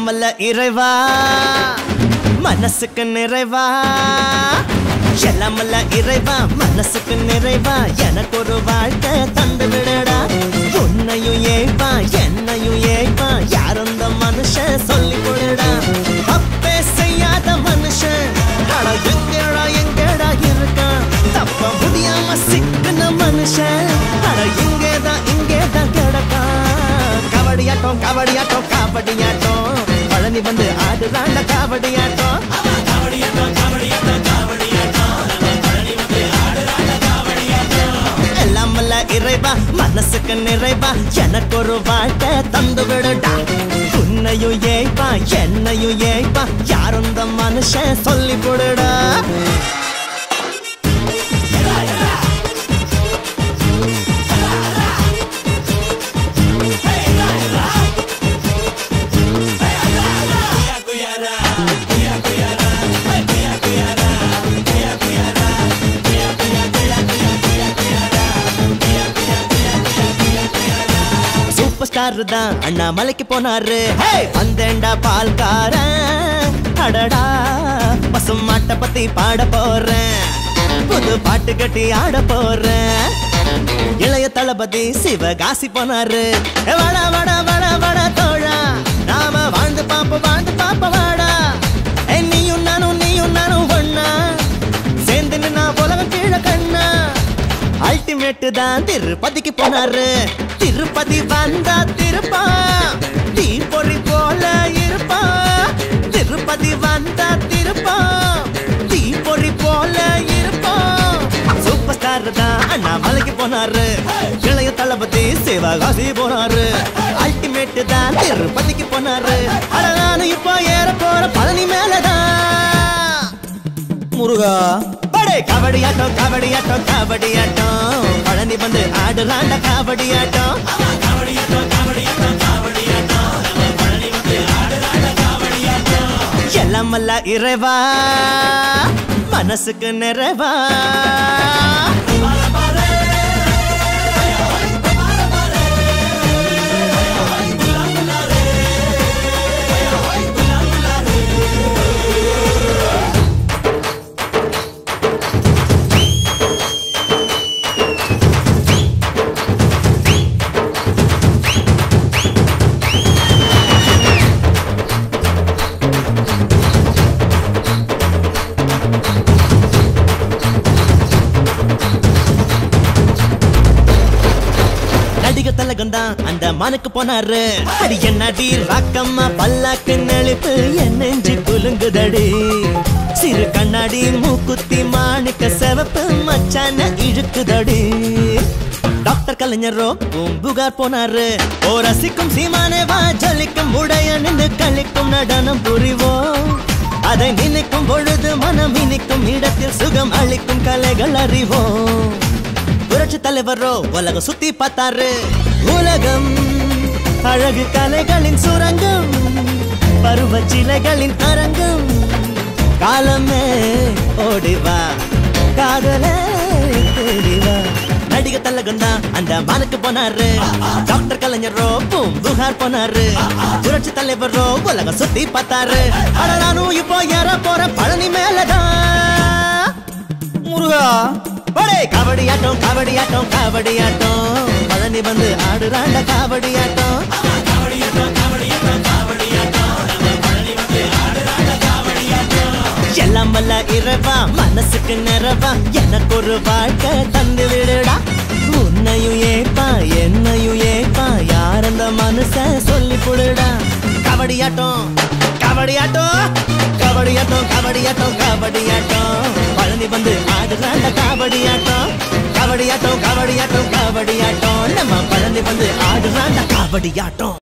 எல்லாமல்ல இறைவா மனசுக்கு நிறைவா எல்லாமல்ல இறைவா மனசுக்கு நிறைவா எனக்கு ஒரு வாழ்க்கை தந்து விடடா உன்னையும் ஏய்ப்பா என்னையும் ஏய்ப்பா யார் அந்த மனுஷன் சொல்லி கொடுடா அப்பே செய்யாத மனுஷன் எங்கடா எங்கடா இருக்கான் தப்ப முடியாம சிக்கின மனுஷன் இங்கேதான் கிடக்கான் கபடியாட்டம் கபடியாட்டம் கபடியாட்டம் பழனி வந்து ஆடுறாண்ட கபடியாட்டம் எல்லாமல்ல இறைவா மனசுக்கு நிறைவா எனக்கு ஒரு வாழ்க்கை தந்து விடுடா உன்னையும் ஏய்ப்பா என்னையும் ஏய்ப்பா யார் அந்த மனுஷன் சொல்லி கொடுடா தான் அண்ணாமலைக்கு போனாரு வந்தேண்டா பால்காரன் அடடா பசும் மாட்டை பத்தி பாட போறேன் புது பாட்டு கட்டி ஆட போறேன் இளைய தளபதி சிவகாசி போனாரு வட வட வட வட தோழா நாம வாழ்ந்து பாப்ப வாடா நீயும் நானும் ஒண்ணா சேர்ந்து நின்னா உலகம் கீழே கண்ணா அல்டிமேட் தான் திருப்பதிக்கு போனாரு திருப்பதி வந்தா திருப்பா தீ பொறி போல இருப்பா திருப்பதி வந்தா திருப்பா தீ பொறி போல இருப்பா சூப்பர் ஸ்டார் தான் அண்ணாமலைக்கு போனாரு இளைய தளபதி சிவகாசி போனாரு அல்டிமேட் தான் திருப்பதிக்கு போனாரு அட நானும் இப்போ ஏற போற பழனி மேலதான் முருகா கபடியாட்டம் கபடியாட்டம் கபடியாட்டம் பழனி வந்து ஆடுறாண்ட கபடியாட்டம் எல்லாமல்ல இறைவா மனசுக்கு நிறைவா அந்த மனுக்கு போனாரு அடி என்னடி ராக்கம்மா பல்லாக்கு நெளிப்பு என் நெஞ்சு குலுங்குதடி சிறு கண்ணாடி மூக்குத்தி மாணிக்க செவப்பு மச்சான இழுக்குதடி டாக்டர் கலைஞரோ பூம்புகார் போனாரு ஓ ரசிக்கும் சீமானே வா ஜலிக்கும் உடைய நின்று கழிக்கும் நடனம் புரிவோம் அதை நினைக்கும் பொழுது மனம் இனிக்கும் இடத்தில் சுகம் அளிக்கும் கலைகள் அறிவோம் புரட்சி தலைவரோ உலகம் சுத்தி பார்த்தாரு உலகம் அழகு கலைகளின் சுரங்கம் பருவ சிலைகளின் அரங்கம் காலமே ஓடிவா காதலே தேடிவா நடிக தலகந்தான் அந்த மனுக்கு போனாரு டாக்டர் கலைஞரோ பூம்புகார் போனாரு புரட்சி தலைவரோ உலகம் சுத்தி பார்த்தாரு அட நானும் இப்போ ஏற போற பழனி மேலதான் முருகா கபடியாட்டம் கபடியாட்டம் கபடியாட்டம் பழனி வந்து ஆடுறாண்ட கபடியாட்டம் எல்லாமல்ல இறைவா மனசுக்கு நிறைவா எனக்கு ஒரு வாழ்க்கை தந்து விடுடா உன்னையும் ஏய்ப்பா என்னையும் ஏய்ப்பா யார் அந்த மனுஷன் சொல்லி கொடுடா கபடியாட்டம் கபடியாட்டம் கபடியாட்டம் கபடியாட்டம் கபடியாட்டம் பழனி வந்து ஆடுறாண்ட கபடியாட்டம் கபடியாட்டம் கபடியாட்டம் கபடியாட்டம் நம்ம பழனி வந்து ஆடுறாண்ட கபடியாட்டம்